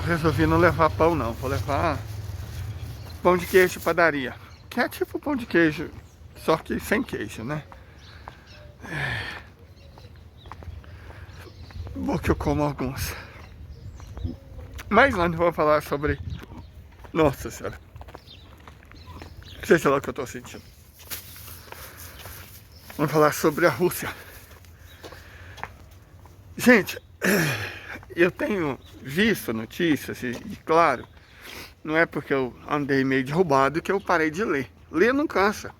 resolvi não levar pão não, vou levar pão de queijo de padaria, que é tipo pão de queijo, só que sem queijo, né? Bom que eu como alguns. Mas antes vou falar sobre... Nossa senhora. Sei lá o que eu tô sentindo. Vamos falar sobre a Rússia. Gente, eu tenho visto notícias e claro, não é porque eu andei meio derrubado que eu parei de ler. Ler não cansa.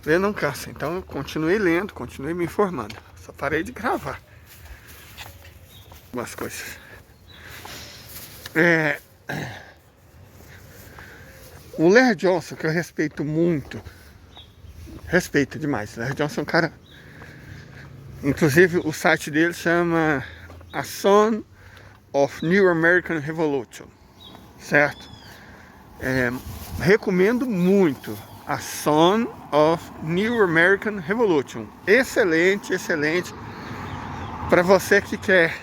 Ler não cansa. Então eu continuei lendo, continuei me informando. Só parei de gravar algumas coisas. O Larry Johnson, que eu respeito muito, respeito demais. O Larry Johnson é um cara... Inclusive o site dele chama A Son of New American Revolution, certo? Recomendo muito A Son of New American Revolution. Excelente, excelente. Para você que quer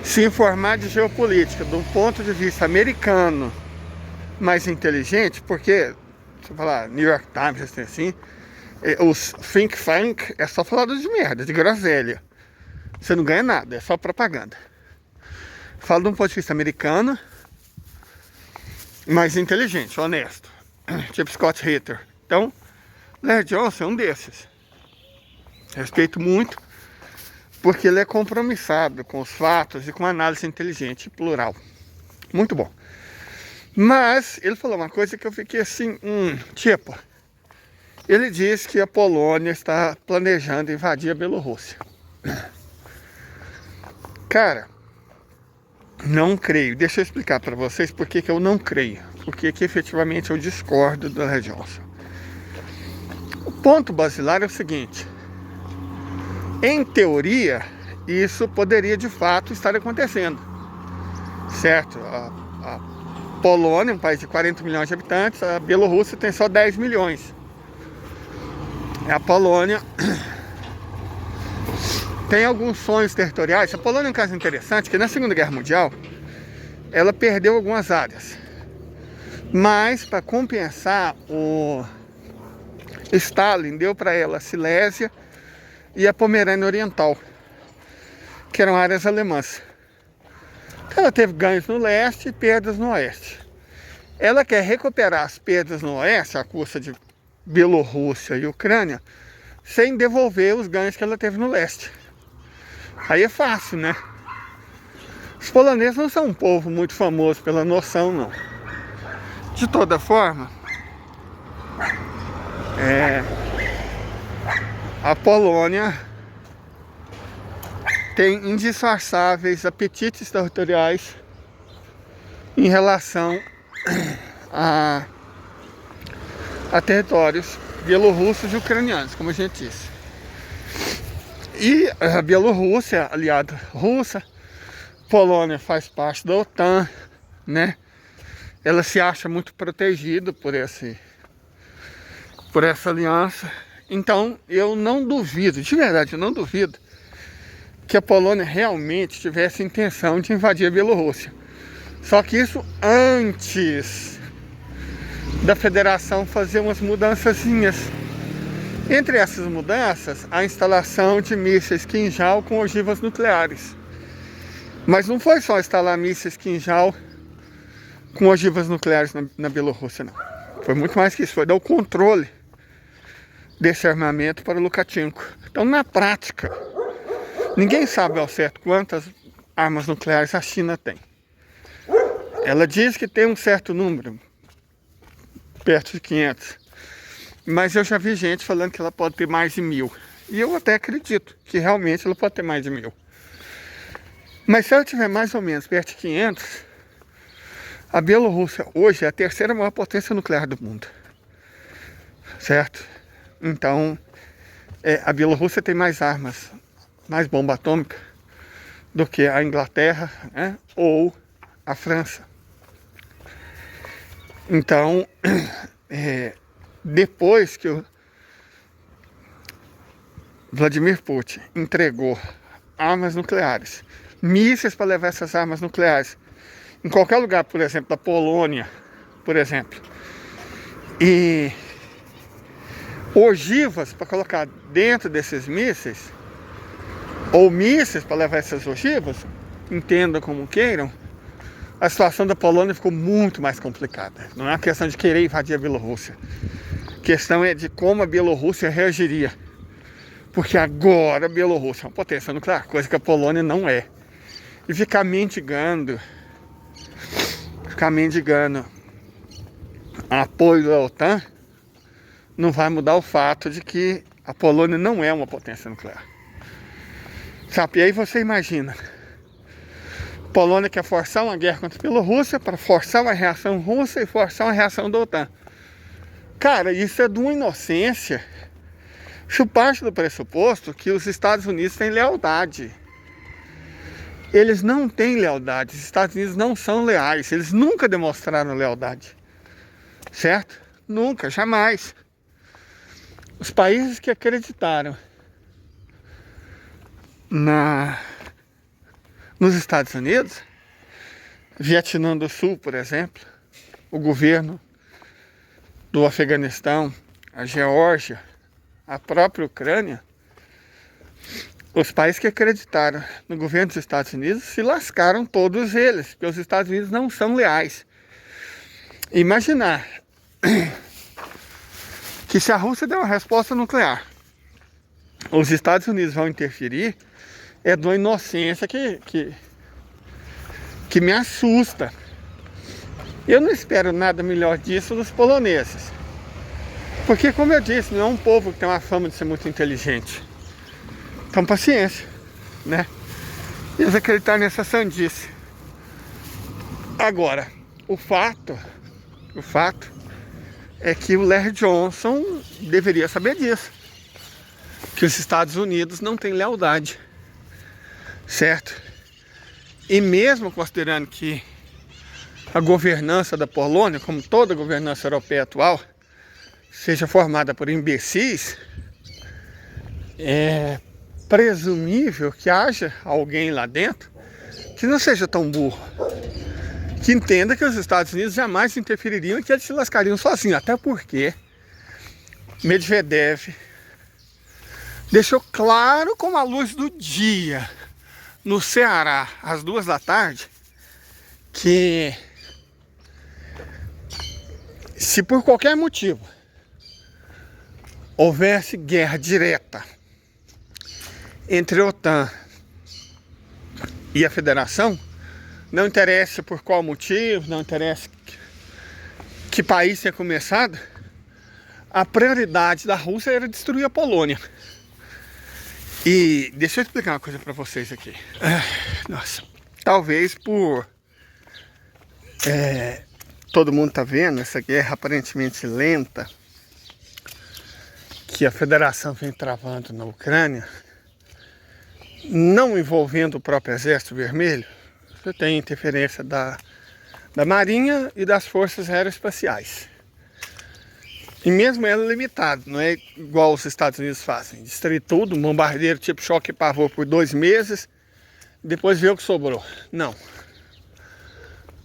se informar de geopolítica de um ponto de vista americano mais inteligente, porque, se eu falar New York Times, assim, os think tank é só falar de merda, de groselha. Você não ganha nada, é só propaganda. Falo de um ponto de vista americano, mais inteligente, honesto. Tipo Scott Ritter. Então, Larry Johnson é um desses. Respeito muito, porque ele é compromissado com os fatos e com análise inteligente, plural. Muito bom. Mas ele falou uma coisa que eu fiquei assim, tipo, ele diz que a Polônia está planejando invadir a Bielorrússia. Cara, não creio. Deixa eu explicar para vocês por que eu não creio. Porque que efetivamente eu discordo do Larry Johnson. O ponto basilar é o seguinte. Em teoria, isso poderia de fato estar acontecendo. Certo? A Polônia, um país de 40 milhões de habitantes, a Bielorrússia tem só 10 milhões. A Polônia tem alguns sonhos territoriais. A Polônia é um caso interessante, que na Segunda Guerra Mundial, ela perdeu algumas áreas. Mas, para compensar, o Stalin deu para ela a Silésia e a Pomerânia Oriental, que eram áreas alemãs. Ela teve ganhos no leste e perdas no oeste. Ela quer recuperar as perdas no oeste, à custa de Bielorrússia e Ucrânia, sem devolver os ganhos que ela teve no leste. Aí é fácil, né? Os poloneses não são um povo muito famoso pela noção, não. De toda forma, a Polônia tem indisfarçáveis apetites territoriais em relação a territórios bielorrussos e ucranianos, como a gente disse. E a Bielorrússia, aliada russa, Polônia faz parte da OTAN, né? Ela se acha muito protegida por essa aliança. Então, eu não duvido, de verdade, eu não duvido que a Polônia realmente tivesse intenção de invadir a Bielorrússia. Só que isso antes da federação fazer umas mudançazinhas. Entre essas mudanças, a instalação de mísseis Kinjal com ogivas nucleares. Mas não foi só instalar mísseis Kinjal com ogivas nucleares na Bielorrússia, não. Foi muito mais que isso, foi dar o controle desse armamento para o Lukashenko. Então, na prática, ninguém sabe ao certo quantas armas nucleares a China tem. Ela diz que tem um certo número, perto de 500. Mas eu já vi gente falando que ela pode ter mais de 1000. E eu até acredito que realmente ela pode ter mais de 1000. Mas se ela tiver mais ou menos perto de 500, a Bielorrússia hoje é a terceira maior potência nuclear do mundo. Certo? Então, a Bielorrússia tem mais armas, mais bomba atômica do que a Inglaterra, né? Ou a França. Então, depois que o Vladimir Putin entregou armas nucleares mísseis para levar essas armas nucleares em qualquer lugar, por exemplo, da Polônia, por exemplo. E ogivas para colocar dentro desses mísseis, ou mísseis para levar essas ogivas, entendam como queiram, a situação da Polônia ficou muito mais complicada. Não é uma questão de querer invadir a Bielorrússia. A questão é de como a Bielorrússia reagiria. Porque agora a Bielorrússia é uma potência nuclear, coisa que a Polônia não é. E ficar mendigando apoio da OTAN não vai mudar o fato de que a Polônia não é uma potência nuclear. Sabe, e aí você imagina, a Polônia quer forçar uma guerra contra a Bielorrússia para forçar uma reação russa e forçar uma reação da OTAN. Cara, isso é de uma inocência. Isso parte do pressuposto que os Estados Unidos têm lealdade. Eles não têm lealdade, os Estados Unidos não são leais, eles nunca demonstraram lealdade. Certo? Nunca, jamais. Os países que acreditaram nos Estados Unidos, Vietnã do Sul, por exemplo, o governo do Afeganistão, a Geórgia, a própria Ucrânia, os países que acreditaram no governo dos Estados Unidos se lascaram todos eles, porque os Estados Unidos não são leais. Imaginar que se a Rússia der uma resposta nuclear, os Estados Unidos vão interferir, é de uma inocência que me assusta. Eu não espero nada melhor disso dos poloneses. Porque, como eu disse, não é um povo que tem uma fama de ser muito inteligente. Então, paciência, né? Eles acreditaram nessa sandice. Agora, o fato é que o Larry Johnson deveria saber disso. Que os Estados Unidos não têm lealdade. Certo? E mesmo considerando que a governança da Polônia, como toda a governança europeia atual, seja formada por imbecis, é presumível que haja alguém lá dentro que não seja tão burro, que entenda que os Estados Unidos jamais interfeririam e que eles se lascariam sozinhos, até porque Medvedev deixou claro como a luz do dia no Ceará, às 2 da tarde, que se por qualquer motivo houvesse guerra direta entre a OTAN e a Federação, não interessa por qual motivo, não interessa que país tenha começado, a prioridade da Rússia era destruir a Polônia. E deixa eu explicar uma coisa para vocês aqui. Nossa, talvez por todo mundo tá vendo essa guerra aparentemente lenta que a Federação vem travando na Ucrânia, não envolvendo o próprio Exército Vermelho. Você tem interferência da Marinha e das Forças Aeroespaciais. E mesmo ela limitada, não é igual os Estados Unidos fazem. Destruir tudo, um bombardeiro tipo choque e pavor por 2 meses, depois ver o que sobrou. Não.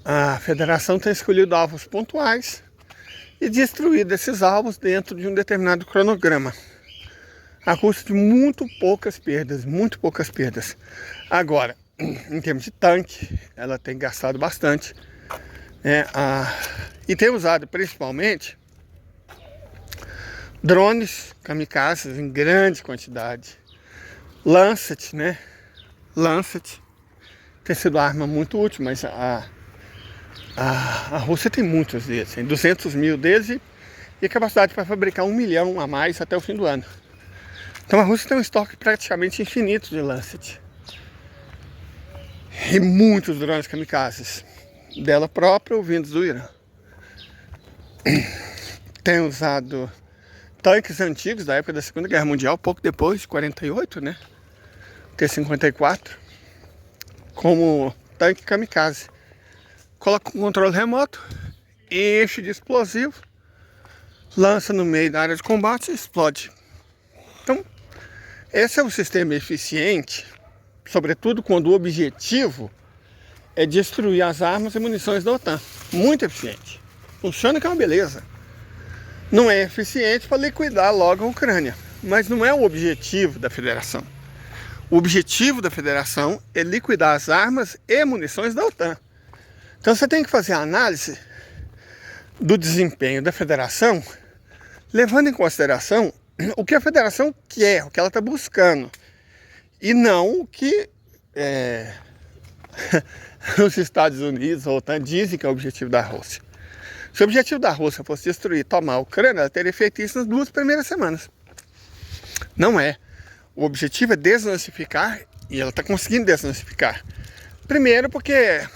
A Federação tem escolhido alvos pontuais e destruído esses alvos dentro de um determinado cronograma. A custo de muito poucas perdas. Agora, em termos de tanque, ela tem gastado bastante. E tem usado principalmente drones kamikazes em grande quantidade. Lancet, né? Lancet tem sido arma muito útil, mas a Rússia tem muitos deles, tem 200 mil deles e capacidade para fabricar 1 milhão a mais até o fim do ano. Então a Rússia tem um estoque praticamente infinito de Lancet. E muitos drones kamikazes dela própria ou vindos do Irã. Tem usado tanques antigos da época da Segunda Guerra Mundial, pouco depois, de 48, né? T-54, como tanque kamikaze. Coloca um controle remoto, enche de explosivo, lança no meio da área de combate e explode. Então, esse é um sistema eficiente sobretudo quando o objetivo é destruir as armas e munições da OTAN. Muito eficiente. Funciona que é uma beleza. Não é eficiente para liquidar logo a Ucrânia, mas não é o objetivo da federação. O objetivo da federação é liquidar as armas e munições da OTAN. Então você tem que fazer a análise do desempenho da federação, levando em consideração o que a federação quer, o que ela está buscando, e não o que os Estados Unidos, a OTAN, dizem que é o objetivo da Rússia. Se o objetivo da Rússia fosse destruir, tomar a Ucrânia, ela teria feito isso nas 2 primeiras semanas. Não é. O objetivo é desnazificar, e ela está conseguindo desnazificar. Primeiro porque,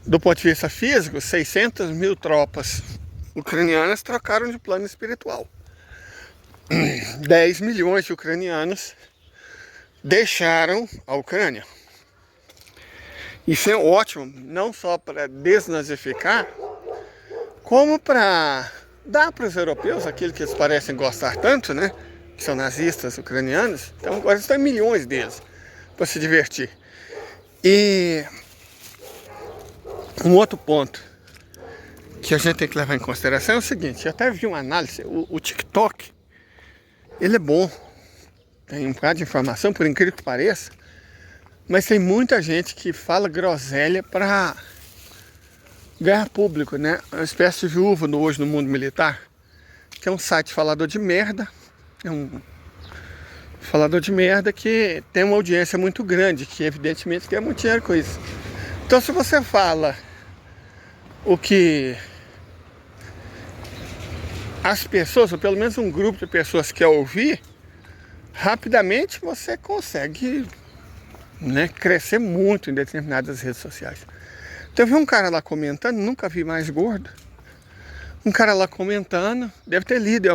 do ponto de vista físico, 600 mil tropas ucranianas trocaram de plano espiritual. 10 milhões de ucranianos deixaram a Ucrânia. Isso é ótimo, não só para desnazificar, como para dar para os europeus aquilo que eles parecem gostar tanto, né? Que são nazistas ucranianos. Então agora estão milhões deles para se divertir. E um outro ponto que a gente tem que levar em consideração é o seguinte: eu até vi uma análise, o TikTok, ele é bom, tem um bocado de informação, por incrível que pareça, mas tem muita gente que fala groselha para ganhar público, né? Uma espécie de viúva hoje no mundo militar, que é um site falador de merda, é um falador de merda que tem uma audiência muito grande, que evidentemente ganha muito dinheiro com isso. Então se você fala o que as pessoas, ou pelo menos um grupo de pessoas quer ouvir, rapidamente você consegue, né, crescer muito em determinadas redes sociais. Então eu vi um cara lá comentando, nunca vi mais gordo, um cara lá comentando, deve ter lido em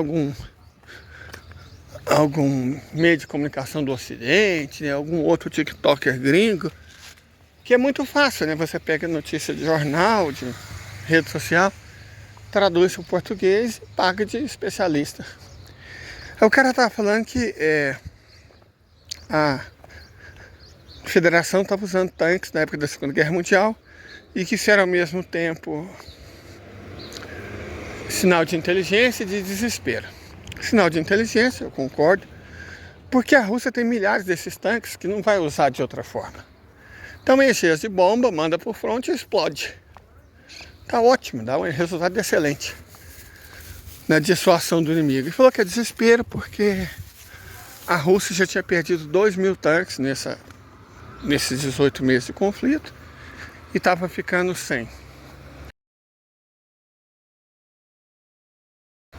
algum meio de comunicação do Ocidente, né, algum outro TikToker gringo, que é muito fácil, né? Você pega notícia de jornal, de rede social, traduz para o português e paga de especialista. Aí o cara estava falando que a federação estava usando tanques na época da Segunda Guerra Mundial e que isso era ao mesmo tempo sinal de inteligência e de desespero. Sinal de inteligência, eu concordo, porque a Rússia tem milhares desses tanques que não vai usar de outra forma. Então enche de bomba, manda para o fronte e explode. Tá ótimo, dá um resultado excelente na dissuasão do inimigo. E falou que é desespero porque a Rússia já tinha perdido 2.000 tanques nesses 18 meses de conflito e estava ficando sem.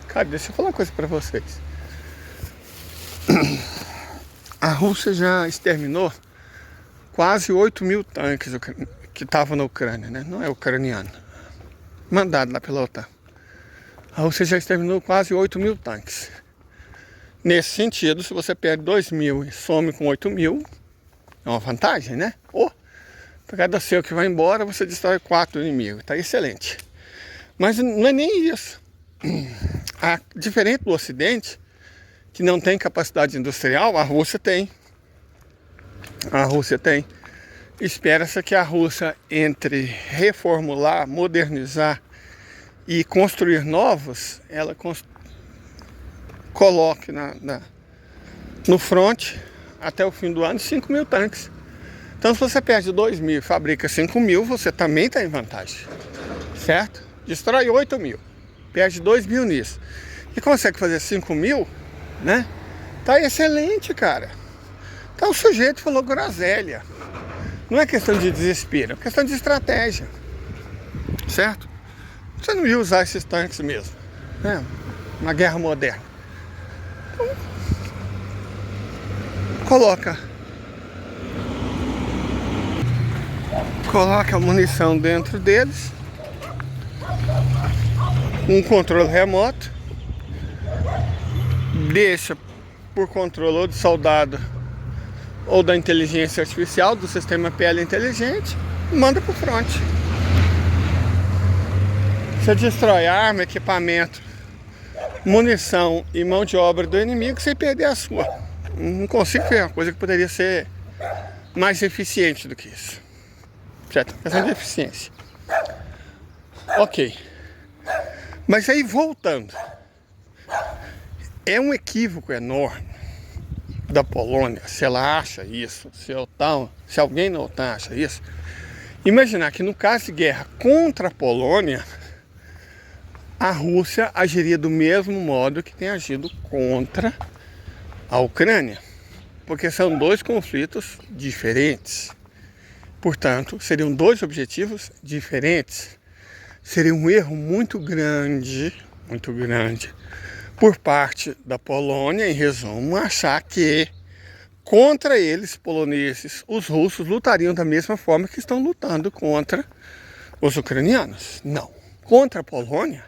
Cara, deixa eu falar uma coisa para vocês. A Rússia já exterminou quase 8.000 tanques que estavam na Ucrânia, né? Não é ucraniano. Mandado lá pela OTAN. A Rússia já exterminou quase 8.000 tanques. Nesse sentido, se você perde 2.000 e some com 8.000, é uma vantagem, né? Ou, por cada seu que vai embora, você destrói 4 inimigos. Tá excelente. Mas não é nem isso. Diferente do Ocidente, que não tem capacidade industrial, a Rússia tem. A Rússia tem. Espera-se que a Rússia, entre reformular, modernizar e construir novos, ela coloque no front, até o fim do ano, 5.000 tanques. Então se você perde 2.000 e fabrica 5.000, você também está em vantagem, certo? Destrói 8.000, perde 2.000 nisso e consegue fazer 5.000, né? Tá excelente, cara. Então o sujeito falou groselha. Não é questão de desespero, é questão de estratégia, certo? Você não ia usar esses tanques mesmo, né? Na guerra moderna. Então, coloca a munição dentro deles, um controle remoto, deixa por controle ou do soldado ou da inteligência artificial, do sistema PL inteligente, manda pro front. Você destrói arma, equipamento, munição e mão de obra do inimigo sem perder a sua. Não consigo ver uma coisa que poderia ser mais eficiente do que isso. Certo? Questão de eficiência. Ok. Mas aí voltando. É um equívoco enorme da Polônia, se ela acha isso, se alguém na OTAN acha isso, imaginar que no caso de guerra contra a Polônia, a Rússia agiria do mesmo modo que tem agido contra a Ucrânia, porque são dois conflitos diferentes. Portanto, seriam dois objetivos diferentes. Seria um erro muito grande, por parte da Polônia, em resumo, achar que contra eles, poloneses, os russos lutariam da mesma forma que estão lutando contra os ucranianos. Não. Contra a Polônia,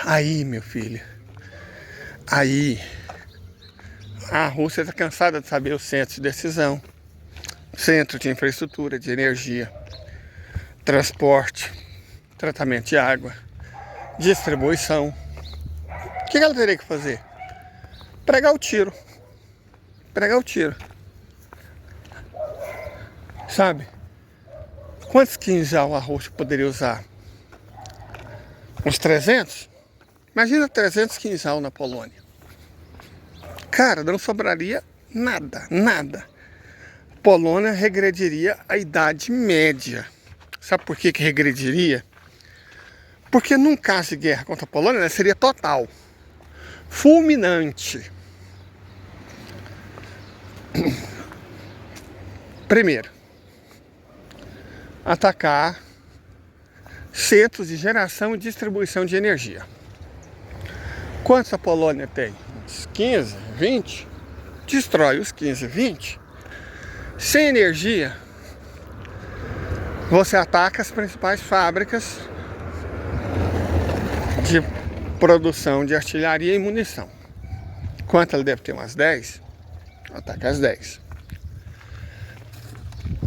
aí, meu filho, aí a Rússia está cansada de saber o centro de decisão, centro de infraestrutura, de energia, transporte, tratamento de água, distribuição. O que ela teria que fazer? Pregar o tiro. Sabe? Quantos quinzal a Rússia poderia usar? Uns 300? Imagina 300 quinzal na Polônia. Cara, não sobraria nada. A Polônia regrediria à Idade Média. Sabe por que regrediria? Porque num caso de guerra contra a Polônia, né, seria total, fulminante. Primeiro, atacar centros de geração e distribuição de energia. Quantos a Polônia tem? Uns 15, 20? Destrói os 15, 20. Sem energia, você ataca as principais fábricas de produção de artilharia e munição. Quanto ela deve ter? Umas 10? Ataca as 10.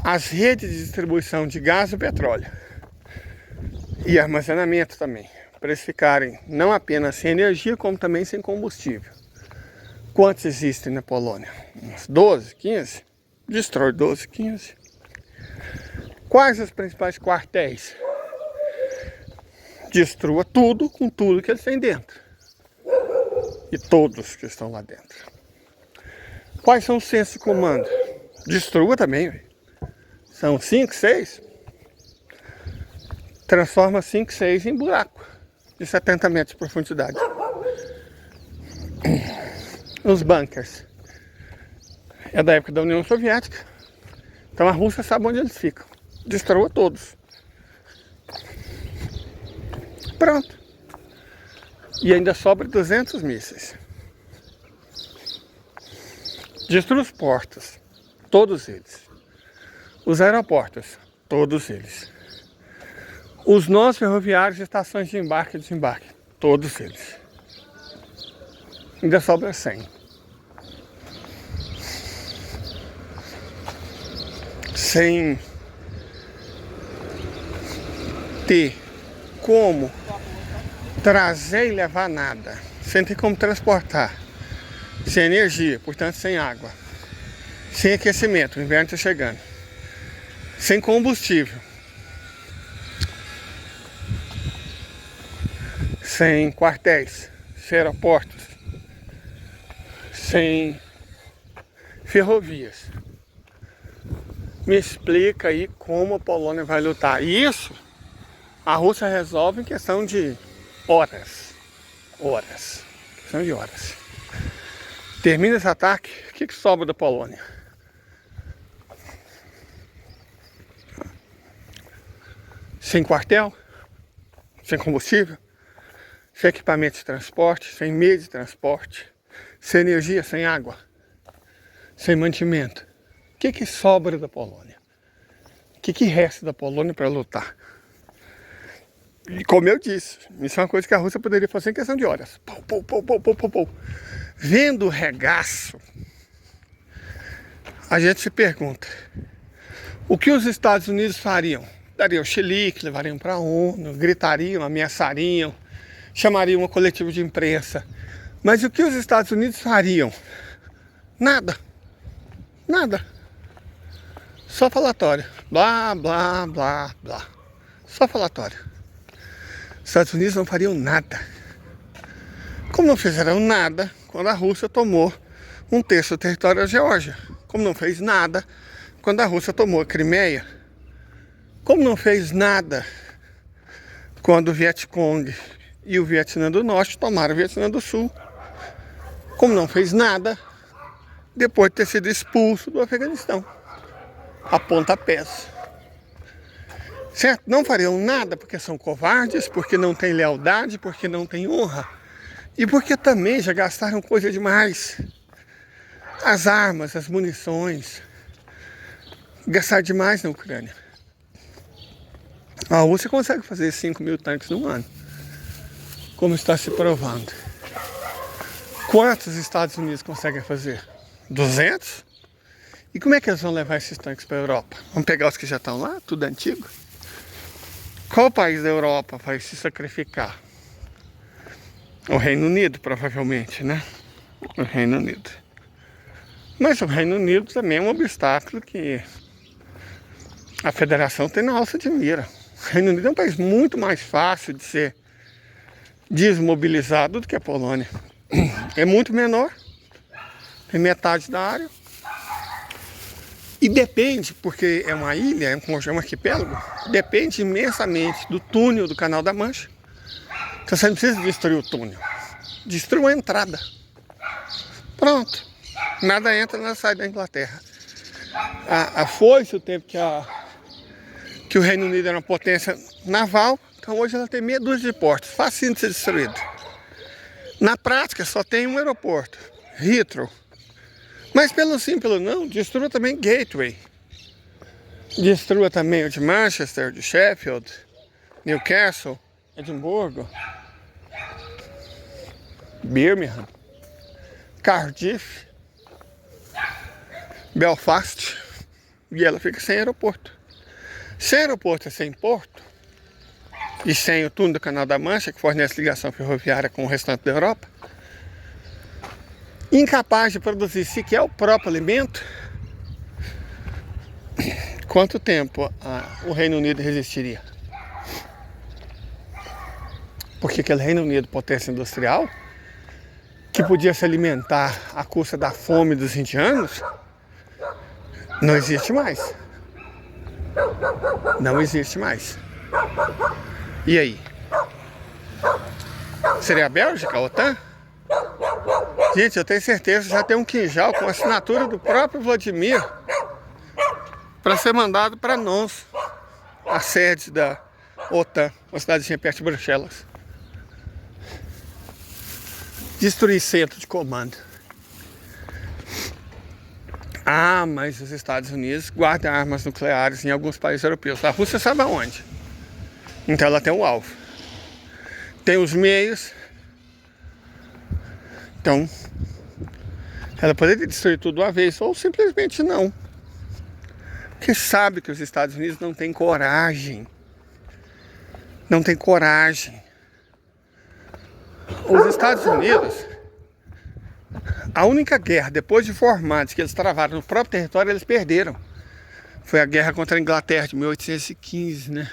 As redes de distribuição de gás e petróleo e armazenamento também, para eles ficarem não apenas sem energia, como também sem combustível. Quantos existem na Polônia? Uns 12, 15? Destrói 12, 15. Quais os principais quartéis? Destrua tudo com tudo que eles têm dentro. E todos que estão lá dentro. Quais são os centros de comando? Destrua também. Véio. São 5, 6. Transforma 5, 6 em buraco de 70 metros de profundidade. Os bunkers. É da época da União Soviética. Então a Rússia sabe onde eles ficam. Destrua todos. Pronto. E ainda sobra 200 mísseis. Destrua os portos. Todos eles. Os aeroportos. Todos eles. Os nós ferroviários e estações de embarque e desembarque. Todos eles. Ainda sobra 100. Sem ter como trazer e levar nada, sem ter como transportar, sem energia, portanto sem água, sem aquecimento, o inverno está chegando, sem combustível, sem quartéis, sem aeroportos, sem ferrovias. Me explica aí como a Polônia vai lutar. E isso a Rússia resolve em questão de horas. Questão de horas. Termina esse ataque, o que sobra da Polônia? Sem quartel, sem combustível, sem equipamento de transporte, sem meio de transporte, sem energia, sem água, sem mantimento. O que sobra da Polônia? O que resta da Polônia para lutar? E como eu disse, isso é uma coisa que a Rússia poderia fazer em questão de horas. Pau. Vendo o regaço, a gente se pergunta, o que os Estados Unidos fariam? Dariam chilique, levariam para a ONU, gritariam, ameaçariam, chamariam uma coletiva de imprensa. Mas o que os Estados Unidos fariam? Nada. Nada. Só falatório. Blá, blá, blá, blá. Só falatório. Os Estados Unidos não fariam nada. Como não fizeram nada quando a Rússia tomou um terço do território da Geórgia. Como não fez nada quando a Rússia tomou a Crimeia. Como não fez nada quando o Vietcong e o Vietnã do Norte tomaram o Vietnã do Sul. Como não fez nada depois de ter sido expulso do Afeganistão. A pontapés. Certo? Não fariam nada porque são covardes, porque não têm lealdade, porque não têm honra. E porque também já gastaram coisa demais. As armas, as munições. Gastaram demais na Ucrânia. A Rússia consegue fazer 5 mil tanques num ano. Como está se provando. Quantos os Estados Unidos conseguem fazer? 200? E como é que eles vão levar esses tanques para a Europa? Vamos pegar os que já estão lá, tudo antigo? Qual país da Europa vai se sacrificar? O Reino Unido, provavelmente, né? O Reino Unido. Mas o Reino Unido também é um obstáculo que a federação tem na alça de mira. O Reino Unido é um país muito mais fácil de ser desmobilizado do que a Polônia. É muito menor, tem metade da área. E depende, porque é uma ilha, é um arquipélago, depende imensamente do túnel do Canal da Mancha. Então você não precisa destruir o túnel, destrua a entrada. Pronto, nada entra, nada sai da Inglaterra. Foi-se o tempo que o Reino Unido era uma potência naval, então hoje ela tem meia dúzia de portos, facinho de ser destruído. Na prática só tem um aeroporto, Heathrow. Mas pelo sim, pelo não, destrua também Gateway. Destrua também o de Manchester, de Sheffield, Newcastle, Edimburgo, Birmingham, Cardiff, Belfast. E ela fica sem aeroporto. Sem aeroporto é sem porto, e sem o túnel do Canal da Mancha, que fornece ligação ferroviária com o restante da Europa, incapaz de produzir sequer o próprio alimento, quanto tempo o Reino Unido resistiria? Porque aquele Reino Unido, potência industrial, que podia se alimentar à custa da fome dos indianos, não existe mais. Não existe mais. E aí? Seria a Bélgica, a OTAN? Gente, eu tenho certeza que já tem um quinjal com a assinatura do próprio Vladimir para ser mandado para nós, a sede da OTAN, uma cidadezinha perto de Bruxelas. Destruir centro de comando. Mas os Estados Unidos guardam armas nucleares em alguns países europeus. A Rússia sabe aonde. Então ela tem um alvo. Tem os meios. Então, ela poderia destruir tudo de uma vez, ou simplesmente não. Porque sabe que os Estados Unidos não têm coragem. Não tem coragem. Os Estados Unidos, a única guerra, depois de formados, que eles travaram no próprio território, eles perderam. Foi a guerra contra a Inglaterra de 1815, né?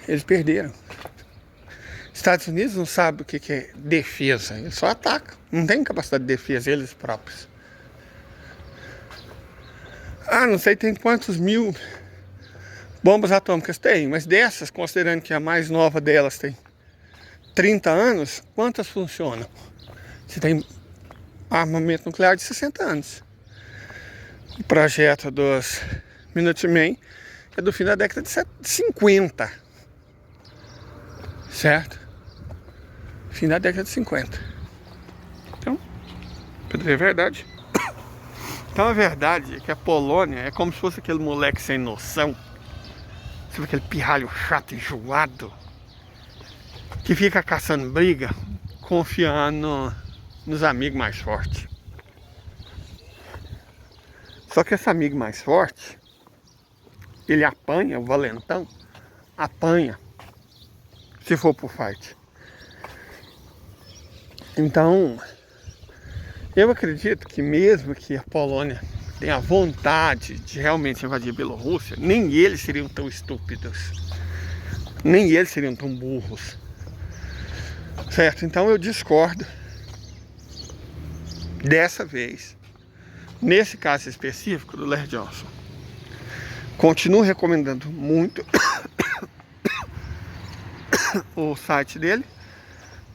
Eles perderam. Estados Unidos não sabem o que é defesa, eles só atacam. Não tem capacidade de defesa, eles próprios. Não sei tem quantos mil bombas atômicas tem, mas dessas, considerando que a mais nova delas tem 30 anos, quantas funcionam? Você tem armamento nuclear de 60 anos. O projeto dos Minutemen é do fim da década de 50. Certo? Fim da década de 50. Então, pra dizer a verdade. Então a verdade é que a Polônia é como se fosse aquele moleque sem noção. Sabe aquele pirralho chato, enjoado, que fica caçando briga, confiando nos amigos mais fortes. Só que esse amigo mais forte, ele apanha, o valentão, apanha, se for pro fight. Então, Eu acredito que mesmo que a Polônia tenha vontade de realmente invadir a Bielorrússia, nem eles seriam tão estúpidos, nem eles seriam tão burros, certo? Então eu discordo dessa vez, nesse caso específico do Larry Johnson. Continuo recomendando muito o site dele,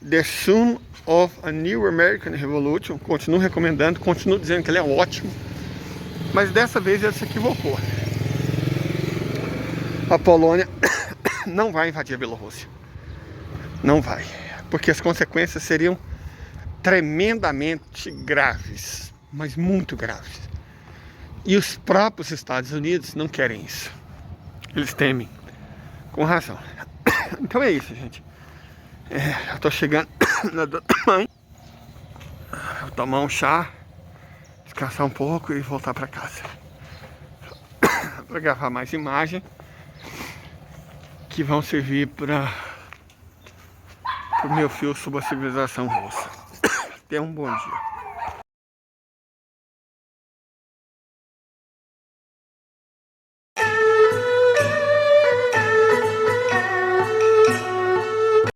The Son of a New American Revolution. Continuo recomendando, continuo dizendo que ele é ótimo, mas dessa vez ele se equivocou. A Polônia não vai invadir a Bielorrússia, não vai, porque as consequências seriam tremendamente graves, mas muito graves. E os próprios Estados Unidos não querem isso. Eles temem, com razão. Então é isso, gente. Eu tô chegando na da mãe. Vou tomar um chá, descansar um pouco e voltar para casa. Para gravar mais imagens que vão servir para o meu fio sobre a civilização russa. Tenha um bom dia.